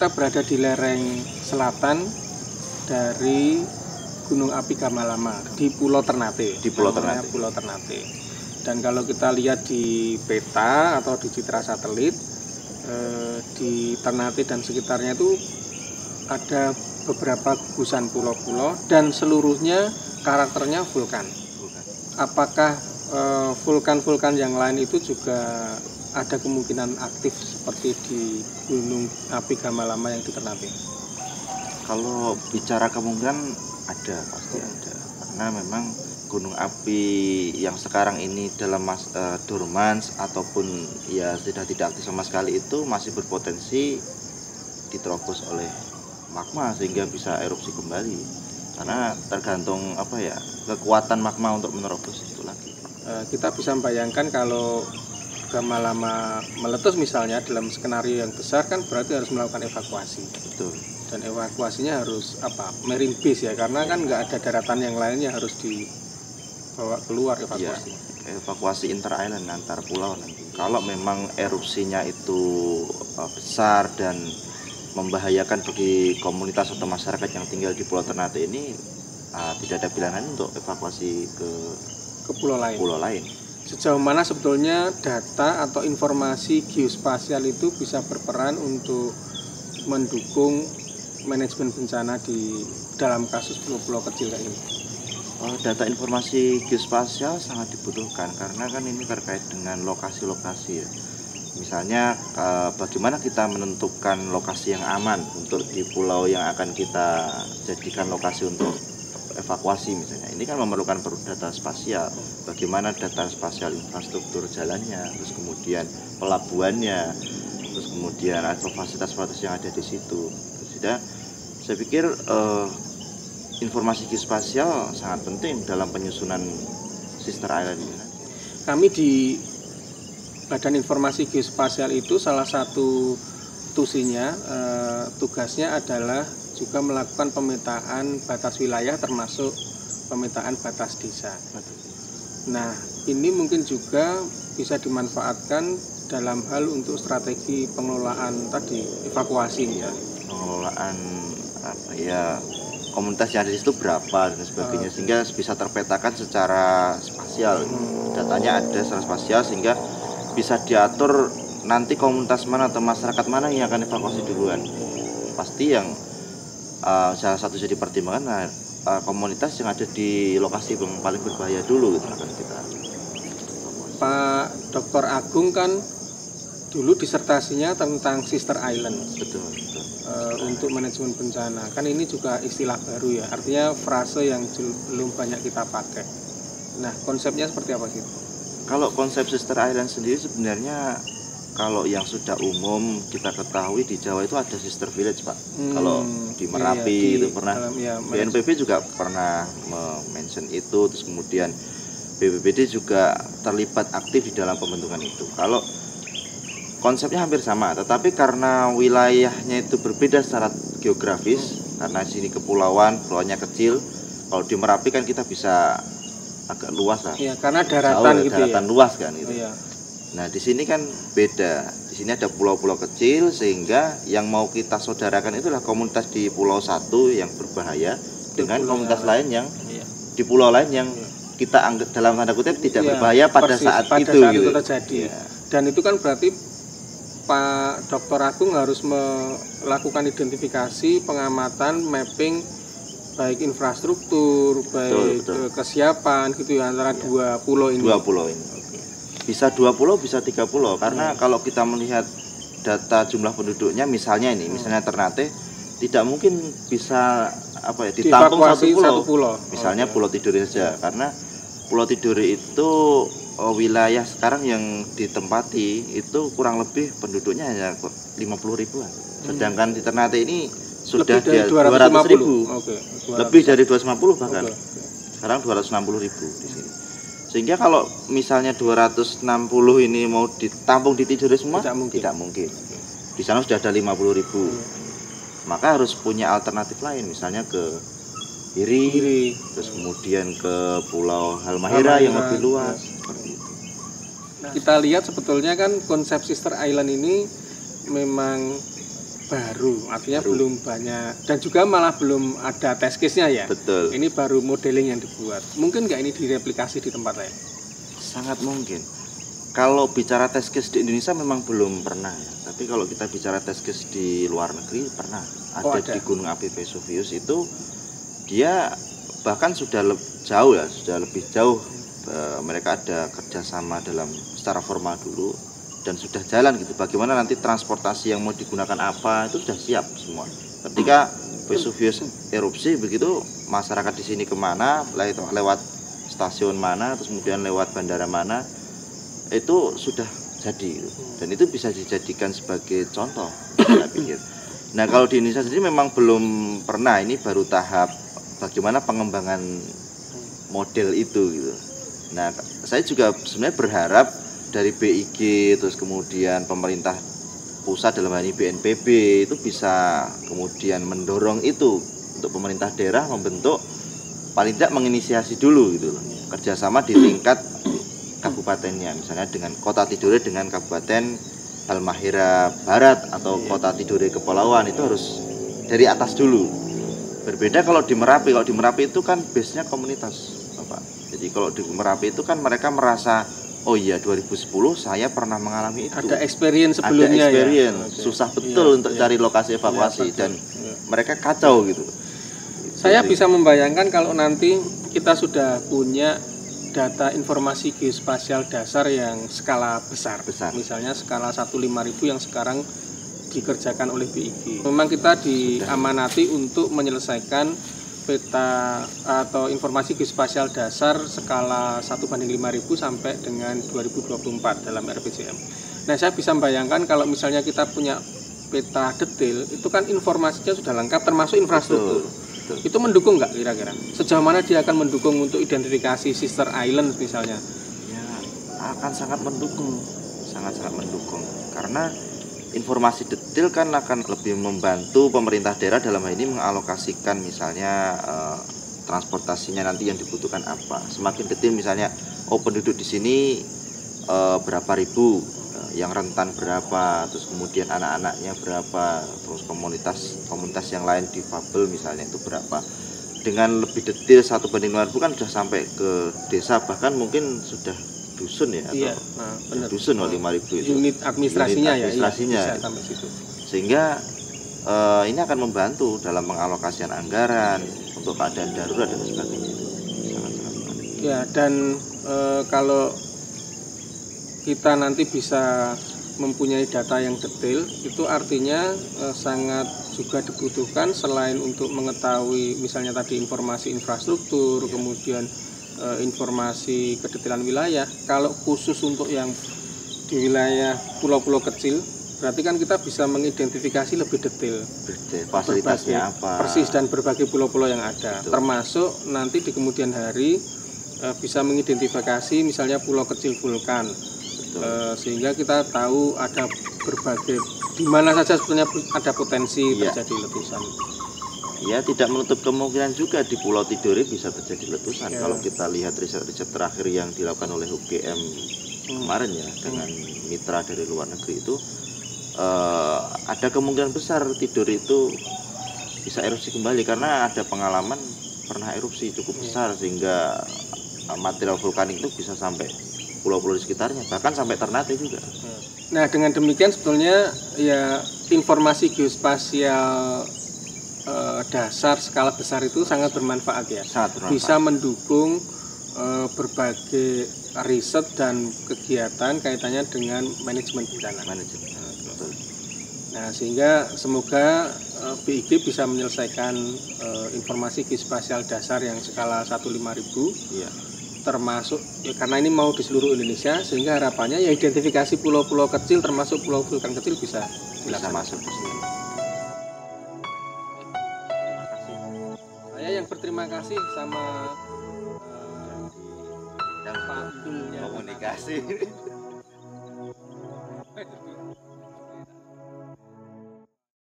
Kita berada di lereng selatan dari Gunung Api Gamalama di Pulau Ternate. Pulau Ternate. Dan kalau kita lihat di peta atau di citra satelit, di Ternate dan sekitarnya itu ada beberapa gugusan pulau-pulau dan seluruhnya karakternya vulkan. Apakah vulkan-vulkan yang lain itu juga ada kemungkinan aktif seperti di Gunung Api Gamalama yang di Ternate? Kalau bicara kemungkinan ada, pasti ada. Karena memang gunung api yang sekarang ini dalam dormans ataupun ya tidak aktif sama sekali itu masih berpotensi diterobos oleh magma sehingga bisa erupsi kembali. Karena tergantung kekuatan magma untuk menerobos itu lagi. Kita bisa membayangkan kalau Gamalama meletus misalnya dalam skenario yang besar kan berarti harus melakukan evakuasi. Betul. Dan evakuasinya harus marine base ya, karena kan nggak ada daratan yang lainnya, harus dibawa keluar evakuasi. Ya, evakuasi inter island antar pulau nanti. Kalau memang erupsinya itu besar dan membahayakan bagi komunitas atau masyarakat yang tinggal di Pulau Ternate ini, tidak ada pilihan lain untuk evakuasi ke pulau lain. Sejauh mana sebetulnya data atau informasi geospasial itu bisa berperan untuk mendukung manajemen bencana di dalam kasus pulau-pulau kecil kayak ini? Data informasi geospasial sangat dibutuhkan karena kan ini terkait dengan lokasi-lokasi ya. Misalnya bagaimana kita menentukan lokasi yang aman untuk di pulau yang akan kita jadikan lokasi untuk evakuasi misalnya. Ini kan memerlukan data spasial. Bagaimana data spasial infrastruktur jalannya, terus kemudian pelabuhannya, terus kemudian fasilitas-fasilitas yang ada di situ. Saya pikir informasi geospasial sangat penting dalam penyusunan sister island ini. Kami di Badan Informasi Geospasial itu salah satu tugasnya adalah juga melakukan pemetaan batas wilayah termasuk pemetaan batas desa. Nah, ini mungkin juga bisa dimanfaatkan dalam hal untuk strategi pengelolaan tadi, evakuasi misalnya. Pengelolaan komunitas yang ada di situ berapa dan sebagainya sehingga bisa terpetakan secara spasial. Datanya ada secara spasial sehingga bisa diatur nanti komunitas mana atau masyarakat mana yang akan evakuasi duluan. Pasti yang salah satu jadi pertimbangan komunitas yang ada di lokasi yang paling berbahaya dulu gitu akan kita. Pak Dr. Agung kan dulu disertasinya tentang sister island. Betul. Untuk manajemen bencana kan ini juga istilah baru ya, artinya frase yang belum banyak kita pakai. Nah, konsepnya seperti apa sih? Kalau konsep sister island sendiri sebenarnya kalau yang sudah umum kita ketahui di Jawa itu ada sister village Pak. Kalau di Merapi itu pernah, BNPB juga pernah mention itu, terus kemudian BPBD juga terlibat aktif di dalam pembentukan itu. Kalau konsepnya hampir sama, tetapi karena wilayahnya itu berbeda secara geografis, karena sini pulau-nya kecil. Kalau di Merapi kan kita bisa agak luas lah. Iya, karena daratan gitu daratan ya. Luas kan gitu. Iya. Nah, di sini kan beda. Di sini ada pulau-pulau kecil sehingga yang mau kita saudarakan itulah komunitas di pulau satu yang berbahaya dengan komunitas lain yang di pulau lain yang kita anggap dalam tanda kutip tidak berbahaya pada saat itu gitu. Terjadi. Ya. Dan itu kan berarti Pak Dr. Agung harus melakukan identifikasi, pengamatan, mapping baik infrastruktur, baik kesiapan gitu ya antara dua pulau ini. Bisa 2 pulau, bisa 3 pulau karena kalau kita melihat data jumlah penduduknya misalnya Ternate tidak mungkin bisa ditampung satu pulau. Misalnya Pulau Tidore saja karena Pulau Tidore itu wilayah sekarang yang ditempati itu kurang lebih penduduknya hanya 50 ribuan. Sedangkan di Ternate ini sudah di 200 ribu. Lebih dari 250 bahkan. Sekarang 260 ribu di sini. Sehingga kalau misalnya 260 ini mau ditampung di Tidore semua tidak mungkin. Di sana sudah ada 50 ribu. Maka harus punya alternatif lain, misalnya ke Iri, terus kemudian ke Pulau Halmahera yang lebih luas. Seperti itu. Kita lihat sebetulnya kan konsep sister island ini memang baru, artinya belum banyak dan juga malah belum ada test case-nya ya. Betul. Ini baru modeling yang dibuat. Mungkin nggak ini direplikasi di tempat lain? Sangat mungkin. Kalau bicara test case di Indonesia memang belum pernah ya. Tapi kalau kita bicara test case di luar negeri pernah. Ada di Gunung Api Vesuvius itu dia bahkan sudah jauh ya, sudah lebih jauh. Mereka ada kerjasama dalam secara formal dulu dan sudah jalan gitu. Bagaimana nanti transportasi yang mau digunakan apa itu sudah siap semua. Ketika Vesuvius erupsi begitu, masyarakat di sini kemana, lewat stasiun mana, terus kemudian lewat bandara mana, itu sudah jadi. Dan itu bisa dijadikan sebagai contoh, saya pikir. Nah kalau di Indonesia sendiri memang belum pernah, ini baru tahap bagaimana pengembangan model itu gitu. Nah, saya juga sebenarnya berharap dari BIG terus kemudian pemerintah pusat dalam hal ini BNPB itu bisa kemudian mendorong itu untuk pemerintah daerah membentuk paling tidak menginisiasi dulu gitu loh. Kerjasama di tingkat kabupatennya, misalnya dengan Kota Tidore dengan Kabupaten Halmahera Barat atau Kota Tidore Kepulauan, itu harus dari atas dulu. Berbeda kalau di Merapi itu kan base-nya komunitas. Jadi kalau di Merapi itu kan mereka merasa, oh iya 2010 saya pernah mengalami itu. Ada experience sebelumnya. Ada experience, ya? Susah betul untuk cari lokasi evakuasi dan mereka kacau gitu. Saya bisa membayangkan kalau nanti kita sudah punya data informasi geospasial dasar yang skala besar. Misalnya skala 15000 yang sekarang dikerjakan oleh BIG. Memang kita diamanati untuk menyelesaikan peta atau informasi geospasial dasar skala 1/5000 sampai dengan 2024 dalam RPJM. Nah, saya bisa membayangkan kalau misalnya kita punya peta detail, itu kan informasinya sudah lengkap termasuk infrastruktur. Betul. Itu mendukung nggak kira-kira? Sejauh mana dia akan mendukung untuk identifikasi sister island misalnya? Ya, akan sangat mendukung, sangat-sangat mendukung. Karena informasi detail kan akan lebih membantu pemerintah daerah dalam hal ini mengalokasikan misalnya transportasinya nanti yang dibutuhkan apa. Semakin detail misalnya, oh penduduk di sini berapa ribu, yang rentan berapa, terus kemudian anak-anaknya berapa, terus komunitas yang lain difabel misalnya itu berapa. Dengan lebih detail 1/5000 kan sudah sampai ke desa, bahkan mungkin sudah dusun ya, atau dusun 5.000 itu unit administrasinya, ya sampai situ. Sehingga ini akan membantu dalam pengalokasian anggaran untuk keadaan darurat dan sebagainya itu sangat-sangat menarik. Ya, dan kalau kita nanti bisa mempunyai data yang detail, itu artinya sangat juga dibutuhkan selain untuk mengetahui misalnya tadi informasi infrastruktur, kemudian informasi kedetailan wilayah. Kalau khusus untuk yang di wilayah pulau-pulau kecil, berarti kan kita bisa mengidentifikasi lebih detail fasilitasnya apa persis dan berbagai pulau-pulau yang ada. Betul. Termasuk nanti di kemudian hari bisa mengidentifikasi misalnya pulau kecil vulkan. Sehingga kita tahu ada berbagai di mana saja sebetulnya ada potensi terjadi letusan. Ya, tidak menutup kemungkinan juga di Pulau Tidore bisa terjadi letusan. Kalau kita lihat riset-riset terakhir yang dilakukan oleh UGM kemarin ya, dengan mitra dari luar negeri itu, ada kemungkinan besar Tidore itu bisa erupsi kembali karena ada pengalaman pernah erupsi cukup besar sehingga material vulkanik itu bisa sampai pulau-pulau di sekitarnya, bahkan sampai Ternate juga. Nah, dengan demikian sebetulnya ya informasi geospasial dasar skala besar itu sangat bermanfaat ya. Sangat bermanfaat. Bisa mendukung berbagai riset dan kegiatan kaitannya dengan manajemen bencana. Nah, sehingga semoga BIG bisa menyelesaikan informasi geospasial dasar yang skala 1/5000. Iya. Termasuk ya, karena ini mau di seluruh Indonesia, sehingga harapannya ya identifikasi pulau-pulau kecil termasuk pulau vulkan kecil bisa masuk ke sini. Saya yang berterima kasih sama yang Pak Dulnya komunikasi.